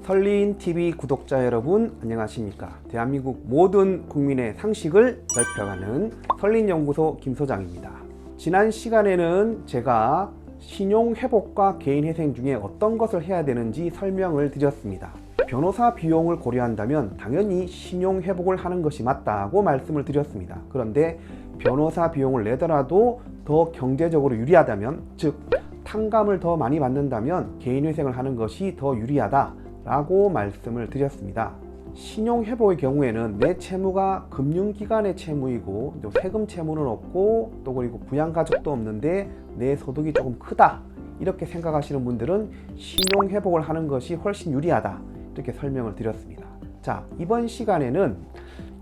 설린TV 구독자 여러분 안녕하십니까. 대한민국 모든 국민의 상식을 넓혀가는 설린연구소 김소장입니다. 지난 시간에는 제가 신용회복과 개인회생 중에 어떤 것을 해야 되는지 설명을 드렸습니다. 변호사 비용을 고려한다면 당연히 신용회복을 하는 것이 맞다고 말씀을 드렸습니다. 그런데 변호사 비용을 내더라도 더 경제적으로 유리하다면, 즉 탕감을 더 많이 받는다면 개인회생을 하는 것이 더 유리하다 라고 말씀을 드렸습니다. 신용회복의 경우에는 내 채무가 금융기관의 채무이고 세금 채무는 없고 또 그리고 부양가족도 없는데 내 소득이 조금 크다 이렇게 생각하시는 분들은 신용회복을 하는 것이 훨씬 유리하다 이렇게 설명을 드렸습니다. 자, 이번 시간에는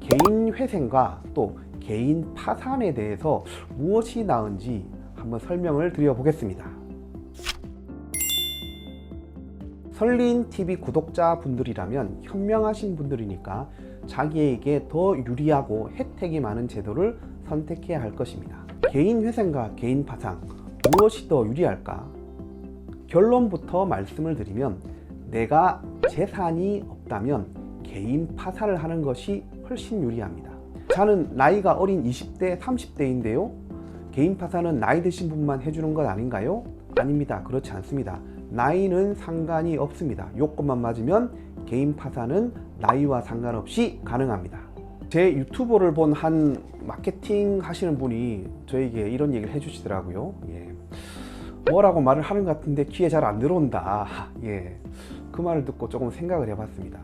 개인회생과 또 개인 파산에 대해서 무엇이 나은지 한번 설명을 드려보겠습니다. 설린TV 구독자분들이라면 현명하신 분들이니까 자기에게 더 유리하고 혜택이 많은 제도를 선택해야 할 것입니다. 개인회생과 개인 파산 무엇이 더 유리할까? 결론부터 말씀을 드리면 내가 재산이 없다면 개인 파산을 하는 것이 훨씬 유리합니다. 저는 나이가 어린 20대, 30대인데요. 개인 파산은 나이 드신 분만 해주는 것 아닌가요? 아닙니다. 그렇지 않습니다. 나이는 상관이 없습니다. 요건만 맞으면 개인 파산은 나이와 상관없이 가능합니다. 제 유튜브를 본 한 마케팅 하시는 분이 저에게 이런 얘기를 해주시더라고요. 뭐라고 말을 하는 것 같은데 귀에 잘 안 들어온다. 그 말을 듣고 조금 생각을 해봤습니다.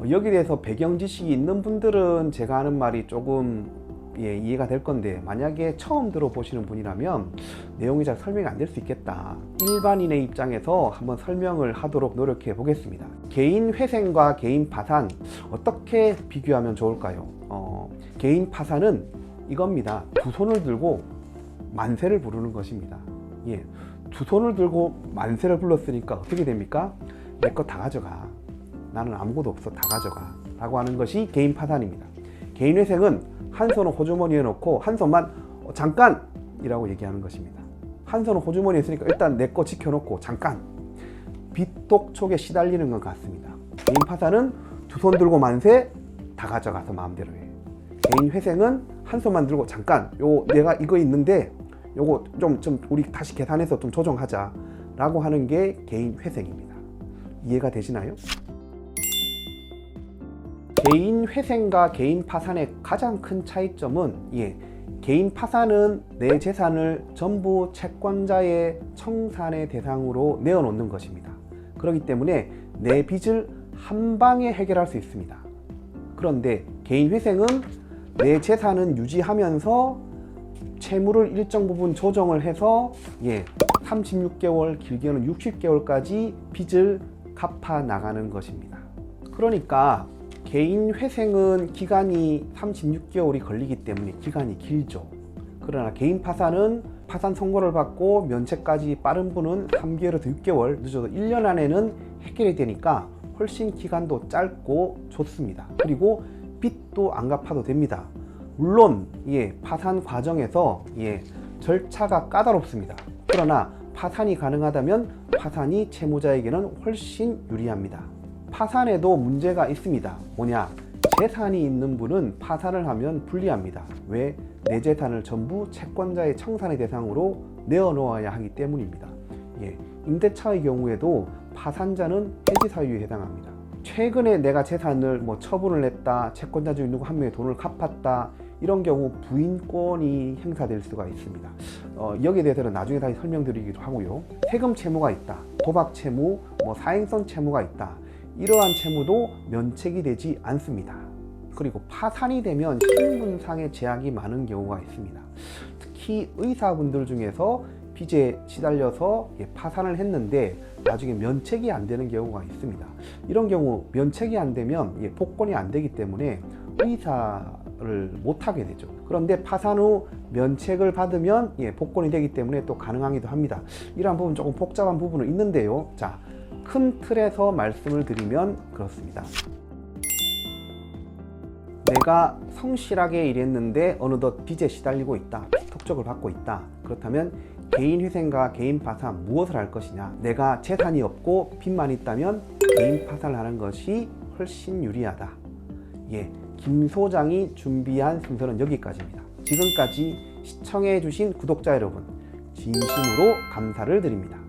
여기에 대해서 배경 지식이 있는 분들은 제가 하는 말이 조금 이해가 될 건데, 만약에 처음 들어보시는 분이라면 내용이 잘 설명이 안 될 수 있겠다. 일반인의 입장에서 한번 설명을 하도록 노력해 보겠습니다. 개인 회생과 개인 파산 어떻게 비교하면 좋을까요? 개인 파산은 이겁니다. 두 손을 들고 만세를 부르는 것입니다. 두 손을 들고 만세를 불렀으니까 어떻게 됩니까? 내 거 다 가져가. 나는 아무것도 없어. 다 가져가. 라고 하는 것이 개인 파산입니다. 개인 회생은 한 손은 호주머니에 넣고 한 손만 잠깐! 이라고 얘기하는 것입니다. 한 손은 호주머니에 있으니까 일단 내 거 지켜놓고 잠깐! 빚독촉에 시달리는 것 같습니다. 개인 파산은 두 손 들고 만세, 다 가져가서 마음대로 해. 개인 회생은 한 손만 들고 잠깐! 내가 이거 있는데 요거 좀 우리 다시 계산해서 좀 조정하자 라고 하는 게 개인 회생입니다. 이해가 되시나요? 개인 회생과 개인 파산의 가장 큰 차이점은 개인 파산은 내 재산을 전부 채권자의 청산의 대상으로 내어놓는 것입니다. 그렇기 때문에 내 빚을 한 방에 해결할 수 있습니다. 그런데 개인 회생은 내 재산은 유지하면서 채무를 일정 부분 조정을 해서 36개월 길게는 60개월까지 빚을 갚아 나가는 것입니다. 그러니까 개인 회생은 기간이 36개월이 걸리기 때문에 기간이 길죠. 그러나 개인 파산은 파산 선고를 받고 면책까지 빠른 분은 3개월에서 6개월, 늦어도 1년 안에는 해결이 되니까 훨씬 기간도 짧고 좋습니다. 그리고 빚도 안 갚아도 됩니다. 물론 파산 과정에서 절차가 까다롭습니다. 그러나 파산이 가능하다면 파산이 채무자에게는 훨씬 유리합니다. 파산에도 문제가 있습니다. 뭐냐? 재산이 있는 분은 파산을 하면 불리합니다. 왜? 내 재산을 전부 채권자의 청산의 대상으로 내어놓아야 하기 때문입니다. 임대차의 경우에도 파산자는 해지 사유에 해당합니다. 최근에 내가 재산을 처분을 했다, 채권자 중에 누구 한 명의 돈을 갚았다, 이런 경우 부인권이 행사될 수가 있습니다. 여기에 대해서는 나중에 다시 설명드리기도 하고요. 세금 채무가 있다, 도박 채무, 사행성 채무가 있다, 이러한 채무도 면책이 되지 않습니다. 그리고 파산이 되면 신분상의 제약이 많은 경우가 있습니다. 특히 의사분들 중에서 빚에 시달려서 파산을 했는데 나중에 면책이 안 되는 경우가 있습니다. 이런 경우 면책이 안 되면 복권이 안 되기 때문에 의사를 못하게 되죠. 그런데 파산 후 면책을 받으면 복권이 되기 때문에 또 가능하기도 합니다. 이러한 부분 조금 복잡한 부분은 있는데요. 자, 큰 틀에서 말씀을 드리면 그렇습니다. 내가 성실하게 일했는데 어느덧 빚에 시달리고 있다, 빚 독촉을 받고 있다. 그렇다면 개인 회생과 개인 파산 무엇을 할 것이냐? 내가 재산이 없고 빚만 있다면 개인 파산을 하는 것이 훨씬 유리하다. 예, 김 소장이 준비한 순서는 여기까지입니다. 지금까지 시청해 주신 구독자 여러분 진심으로 감사를 드립니다.